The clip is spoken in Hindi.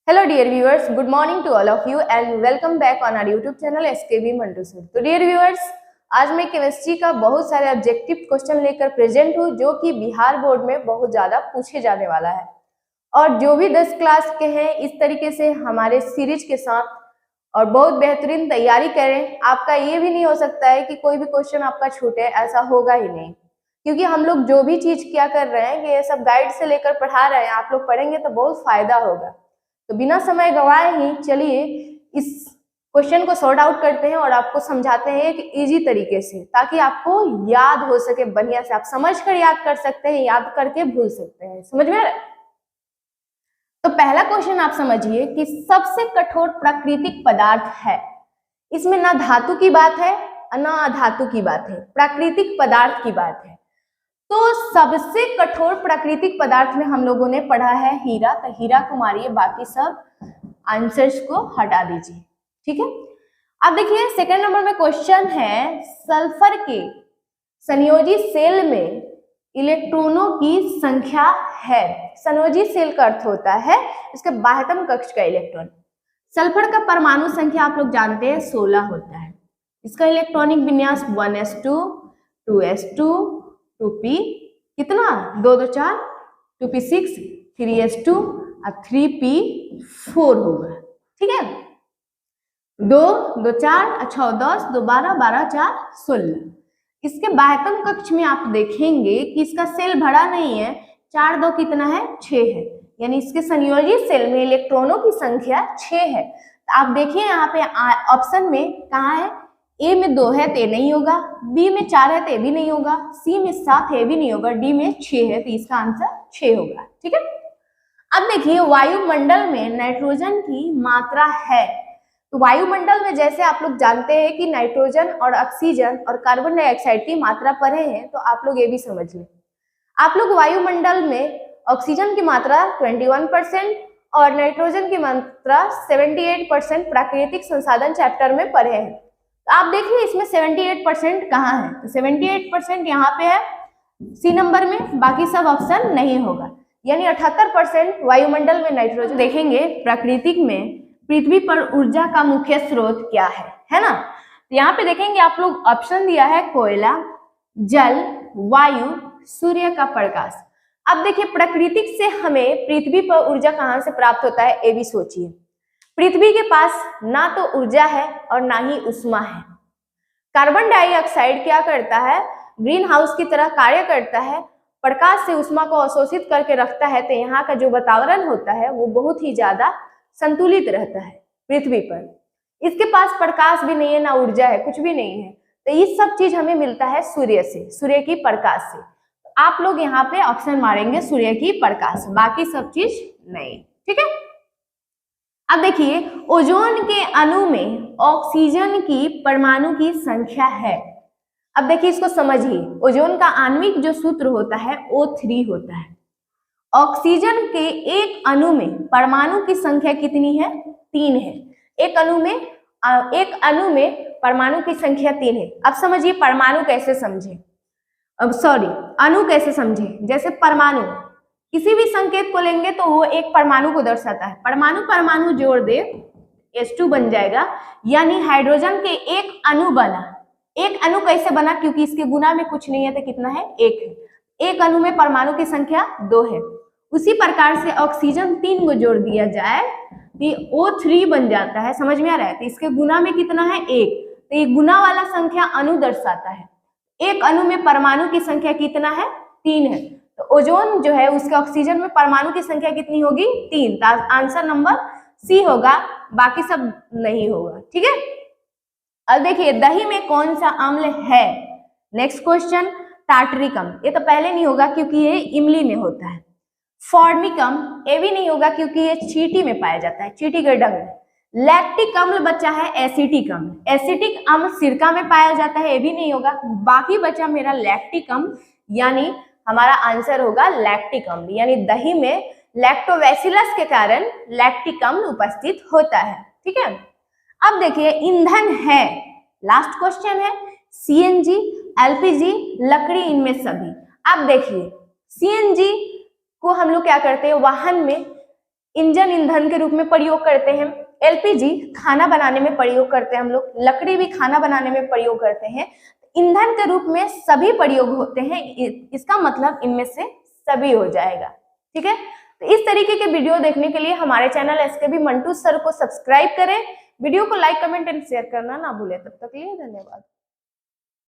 Hello dear viewers, good morning to all of you and welcome back on our YouTube channel SKB Mandu Sir। तो dear viewers, आज मैं केमिस्ट्री का बहुत सारे ऑब्जेक्टिव क्वेश्चन लेकर प्रेजेंट हूँ जो कि बिहार बोर्ड में बहुत ज़्यादा पूछे जाने वाला है। और जो भी 10 क्लास के हैं इस तरीके से हमारे सीरीज के साथ और बहुत बेहतरीन तैयारी करें। आपका ये भी नहीं हो सकता है कि कोई भी क्वेश्चन आपका छूटे, ऐसा होगा ही नहीं, क्योंकि हम लोग जो भी चीज़ क्या कर रहे हैं ये सब गाइड से लेकर पढ़ा रहे हैं। आप लोग पढ़ेंगे तो बहुत फायदा होगा। तो बिना समय गवाए ही चलिए इस क्वेश्चन को सॉर्ट आउट करते हैं और आपको समझाते हैं एक इजी तरीके से, ताकि आपको याद हो सके बढ़िया से। आप समझ कर याद कर सकते हैं, याद करके भूल सकते हैं। समझ में आ रहा है? तो पहला क्वेश्चन आप समझिए कि सबसे कठोर प्राकृतिक पदार्थ है। इसमें ना धातु की बात है ना अधातु की बात है, प्राकृतिक पदार्थ की बात है। तो सबसे कठोर प्राकृतिक पदार्थ में हम लोगों ने पढ़ा है हीरा। तो हीरा को मारिए, बाकी सब आंसर्स को हटा दीजिए। ठीक है, अब देखिए सेकंड नंबर में क्वेश्चन है, सल्फर के संयोजी सेल में इलेक्ट्रॉनों की संख्या है। संयोजी सेल का अर्थ होता है इसके बाह्यतम कक्ष का इलेक्ट्रॉन। सल्फर का परमाणु संख्या आप लोग जानते हैं 16 होता है। इसका इलेक्ट्रॉनिक विन्यास 1s2 2s2 2p कितना 2 2 4 2p6 3s2 और 3p4 होगा। ठीक है, 2 2 4 6 10 2 12 12 4 16। इसके बाह्यतम कक्ष में आप देखेंगे कि इसका सेल भरा नहीं है। 4 2 कितना है 6 है, यानी इसके संयोजी सेल में इलेक्ट्रॉनों की संख्या 6 है। तो आप देखिए यहाँ पे ऑप्शन में कहाँ है, ए में 2 है तो ये नहीं होगा, बी में 4 है तो ये भी नहीं होगा, सी में 7 है भी नहीं होगा, डी में 6 है तो इसका आंसर 6 होगा। ठीक है, अब देखिए वायुमंडल में नाइट्रोजन की मात्रा है। तो वायुमंडल में जैसे आप लोग जानते हैं कि नाइट्रोजन और ऑक्सीजन और कार्बन डाइऑक्साइड की मात्रा पढ़े हैं, तो आप लोग ये भी समझ लें। आप लोग वायुमंडल में ऑक्सीजन की मात्रा 21% और नाइट्रोजन की मात्रा 78% प्राकृतिक संसाधन चैप्टर में पढ़े हैं। तो आप देखिए इसमें 78% कहाँ है, तो 78% यहाँ पे है सी नंबर में, बाकी सब ऑप्शन नहीं होगा, यानी 78% वायुमंडल में नाइट्रोजन। देखेंगे प्राकृतिक में पृथ्वी पर ऊर्जा का मुख्य स्रोत क्या है ना। तो यहाँ पे देखेंगे आप लोग ऑप्शन दिया है कोयला, जल, वायु, सूर्य का प्रकाश। अब देखिए प्राकृतिक से हमें पृथ्वी पर ऊर्जा कहाँ से प्राप्त होता है, ये भी सोचिए। पृथ्वी के पास ना तो ऊर्जा है और ना ही उष्मा है। कार्बन डाइऑक्साइड क्या करता है, ग्रीन हाउस की तरह कार्य करता है, प्रकाश से उष्मा को अवशोषित करके रखता है। तो यहाँ का जो वातावरण होता है वो बहुत ही ज्यादा संतुलित रहता है पृथ्वी पर। इसके पास प्रकाश भी नहीं है, ना ऊर्जा है, कुछ भी नहीं है। तो ये सब चीज हमें मिलता है सूर्य से, सूर्य की प्रकाश से। आप लोग यहाँ पे ऑप्शन मारेंगे सूर्य की प्रकाश, बाकी सब चीज नहीं। ठीक है, अब देखिए ओजोन के अणु में ऑक्सीजन की परमाणु की संख्या है। अब देखिए इसको समझिए, ओजोन का आणविक जो सूत्र होता है O3 होता है। ऑक्सीजन के एक अणु में परमाणु की संख्या कितनी है, 3 है। एक अणु में परमाणु की संख्या 3 है। अब समझिए परमाणु कैसे समझे, अणु कैसे समझे। जैसे परमाणु, किसी भी संकेत को लेंगे तो वो एक परमाणु को दर्शाता है। परमाणु परमाणु जोड़ दे H2 बन जाएगा, यानी हाइड्रोजन के एक अणु बना। एक अणु कैसे बना, क्योंकि इसके गुना में कुछ नहीं है तो कितना है, 1 है। एक अणु में परमाणु की संख्या 2 है। उसी प्रकार से ऑक्सीजन 3 को जोड़ दिया जाए तो O3 बन जाता है। समझ में आ रहा है? तो इसके गुना में कितना है, 1। तो ये गुना वाला संख्या अणु दर्शाता है। एक अणु में परमाणु की संख्या कितना है, 3 है। तो ओजोन जो है उसके ऑक्सीजन में परमाणु की संख्या कितनी होगी, 3। तो आंसर नंबर सी होगा, बाकी सब नहीं होगा। ठीक है, अब देखिए दही में कौन सा अम्ल है। नेक्स्ट क्वेश्चन, टार्टरिक अम्ल, ये तो पहले नहीं होगा क्योंकि ये इमली में होता है। फॉर्मिक अम्ल, ये भी नहीं होगा क्योंकि ये चींटी में पाया जाता है, चींटी के डंग में। लैक्टिक अम्ल बचा है एसिटिक अम्ल। एसिटिक अम्ल सिरका में पाया जाता है, ये भी नहीं होगा। बाकी बचा मेरा लैक्टिक अम्ल, यानी हमारा आंसर होगा लैक्टिक अम्ल, यानी दही में लैक्टोबैसिलस के कारण लैक्टिक अम्ल उपस्थित होता है। ठीक है, अब देखिए ईंधन है, लास्ट क्वेश्चन है, सीएनजी, एलपीजी, लकड़ी, इनमें सभी। अब देखिए सीएनजी को हम लोग क्या करते हैं, वाहन में इंजन ईंधन के रूप में प्रयोग करते हैं, एलपीजी खाना बनाने में प्रयोग करते हैं हम लोग, लकड़ी भी खाना बनाने में प्रयोग करते हैं, ईंधन के रूप में सभी प्रयोग होते हैं। इसका मतलब इनमें से सभी हो जाएगा। ठीक है, तो इस तरीके के वीडियो देखने के लिए हमारे चैनल एसकेबी मंटू सर को सब्सक्राइब करें, वीडियो को लाइक कमेंट एंड शेयर करना ना भूलें। तब तक के लिए धन्यवाद।